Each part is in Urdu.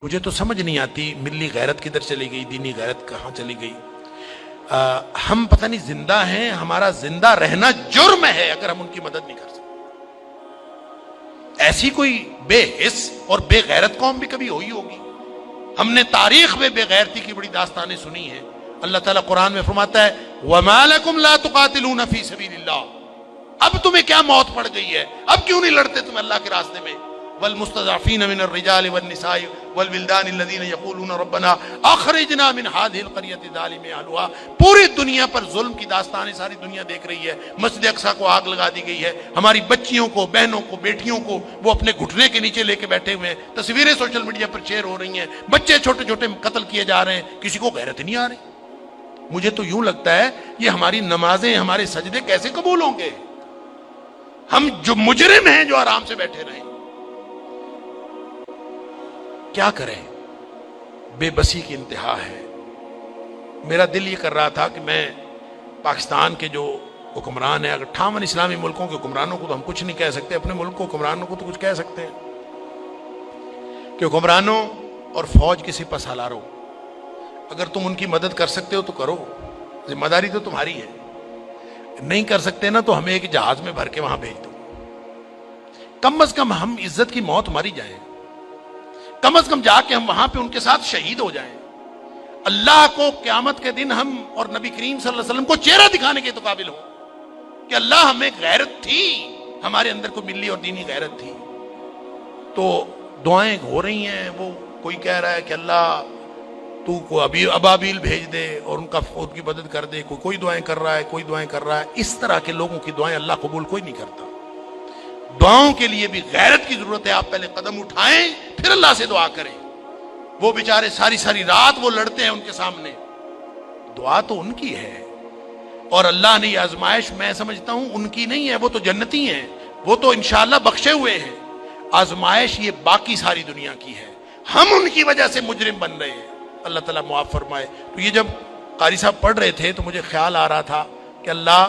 مجھے تو سمجھ نہیں آتی ملی غیرت کدھر چلی گئی، دینی غیرت کہاں چلی گئی۔ ہم پتہ نہیں زندہ ہیں، ہمارا زندہ رہنا جرم ہے اگر ہم ان کی مدد نہیں کر سکتے۔ ایسی کوئی بے حس اور بے غیرت قوم بھی کبھی ہوئی ہوگی؟ ہم نے تاریخ میں بے غیرتی کی بڑی داستانیں سنی ہیں۔ اللہ تعالیٰ قرآن میں فرماتا ہے وَمَا لَكُمْ لَا تُقَاتِلُونَ فِي سَبِيلِ اللَّهِ، اب تمہیں کیا موت پڑ گئی ہے، اب کیوں نہیں لڑتے تم اللہ کے راستے میں؟ والمستضعفین من الرجال والنساء والولدان الذين يقولون ربنا اخرجنا من هذه القرية الظالم اهلها۔ پوری دنیا پر ظلم کی داستانیں ساری دنیا دیکھ رہی ہے۔ مسجد اقصی کو آگ لگا دی گئی ہے، ہماری بچیوں کو، بہنوں کو، بیٹیوں کو وہ اپنے گھٹنے کے نیچے لے کے بیٹھے ہوئے ہیں، تصویریں سوشل میڈیا پر شیئر ہو رہی ہیں، بچے چھوٹے چھوٹے قتل کیے جا رہے ہیں، کسی کو غیرت نہیں آ رہی۔ مجھے تو یوں لگتا ہے یہ ہماری نمازیں، ہمارے سجدے کیسے قبول ہوں گے؟ ہم جو مجرم ہیں جو آرام سے بیٹھے رہیں، کیا کریں؟ بے بسی کی انتہا ہے۔ میرا دل یہ کر رہا تھا کہ میں پاکستان کے جو حکمران ہیں، 58 اسلامی ملکوں کے حکمرانوں کو تو ہم کچھ نہیں کہہ سکتے، اپنے ملک کو حکمرانوں کو تو کچھ کہہ سکتے ہیں کہ حکمرانوں اور فوج کے سپہ سالاروں، اگر تم ان کی مدد کر سکتے ہو تو کرو، ذمہ داری تو تمہاری ہے۔ نہیں کر سکتے نا تو ہمیں ایک جہاز میں بھر کے وہاں بھیج دو، کم از کم ہم عزت کی موت ماری جائیں، کم از کم جا کے ہم وہاں پہ ان کے ساتھ شہید ہو جائیں، اللہ کو قیامت کے دن ہم اور نبی کریم صلی اللہ علیہ وسلم کو چہرہ دکھانے کے تو قابل ہو کہ اللہ ہمیں غیرت تھی، ہمارے اندر کوئی ملی اور دینی غیرت تھی۔ تو دعائیں ہو رہی ہیں، وہ کوئی کہہ رہا ہے کہ اللہ تو کو ابابیل بھیج دے اور ان کی مدد کر دے، کوئی دعائیں کر رہا ہے، کوئی دعائیں کر رہا ہے۔ اس طرح کے لوگوں کی دعائیں اللہ قبول کوئی نہیں کرتا۔ دعاؤں کے لیے بھی غیرت کی ضرورت ہے۔ آپ پہلے قدم اٹھائیں پھر اللہ سے دعا کریں۔ وہ بیچارے ساری ساری رات وہ لڑتے ہیں ان کے سامنے، دعا تو ان کی ہے، اور اللہ نے یہ آزمائش میں سمجھتا ہوں ان کی نہیں ہے، وہ تو جنتی ہیں، وہ تو انشاءاللہ بخشے ہوئے ہیں۔ آزمائش یہ باقی ساری دنیا کی ہے، ہم ان کی وجہ سے مجرم بن رہے ہیں۔ اللہ تعالیٰ معاف فرمائے۔ تو یہ جب قاری صاحب پڑھ رہے تھے تو مجھے خیال آ رہا تھا کہ اللہ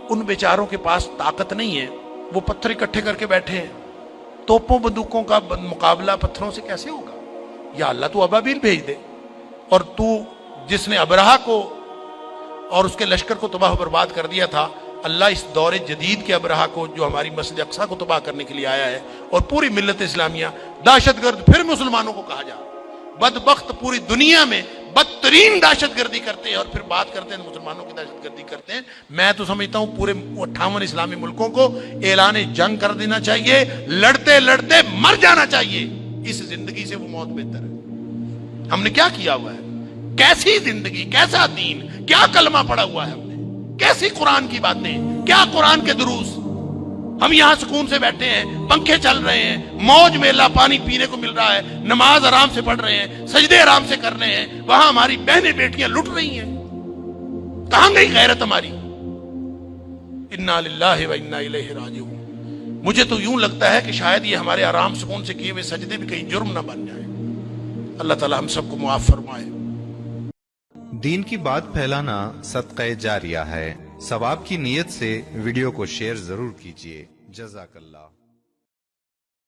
ان بیچاروں کے پاس طاقت نہیں ہے، وہ پتھر اکٹھے کر کے بیٹھے ہیں، توپوں بندوقوں کا مقابلہ پتھروں سے کیسے ہوگا؟ یا اللہ تو ابابیل بھیج دے، اور تو جس نے ابرہہ کو اور اس کے لشکر کو تباہ و برباد کر دیا تھا، اللہ اس دور جدید کے ابرہہ کو جو ہماری مسجد اقصی کو تباہ کرنے کے لیے آیا ہے اور پوری ملت اسلامیہ دہشت گرد پھر مسلمانوں کو کہا جا، بدبخت پوری دنیا میں بدترین دہشت گردی کرتے ہیں اور پھر بات کرتے ہیں مسلمانوں کی دہشت گردی کرتے ہیں۔ میں تو سمجھتا ہوں پورے 58 اسلامی ملکوں کو اعلان جنگ کر دینا چاہیے، لڑتے لڑتے مر جانا چاہیے، اس زندگی سے وہ موت بہتر ہے۔ ہم نے کیا کیا ہوا ہے؟ کیسی زندگی، کیسا دین، کیا کلمہ پڑا ہوا ہے ہم نے، کیسی قرآن کی باتیں، کیا قرآن کے دروس۔ ہم یہاں سکون سے بیٹھے ہیں، پنکھے چل رہے ہیں، موج میلا پانی پینے کو مل رہا ہے، نماز آرام سے پڑھ رہے ہیں، سجدے آرام سے کر رہے ہیں، وہاں ہماری بہنیں بیٹیاں لٹ رہی ہیں۔ کہاں گئی غیرت ہماری؟ انا للہ و انا الیہ راجعون۔ مجھے تو یوں لگتا ہے کہ شاید یہ ہمارے آرام سکون سے کیے ہوئے سجدے بھی کہیں جرم نہ بن جائیں۔ اللہ تعالی ہم سب کو معاف فرمائے۔ دین کی بات پھیلانا صدقہ جاریہ ہے۔ ثواب کی نیت سے ویڈیو کو شیئر ضرور کیجیے۔ جزاک اللہ۔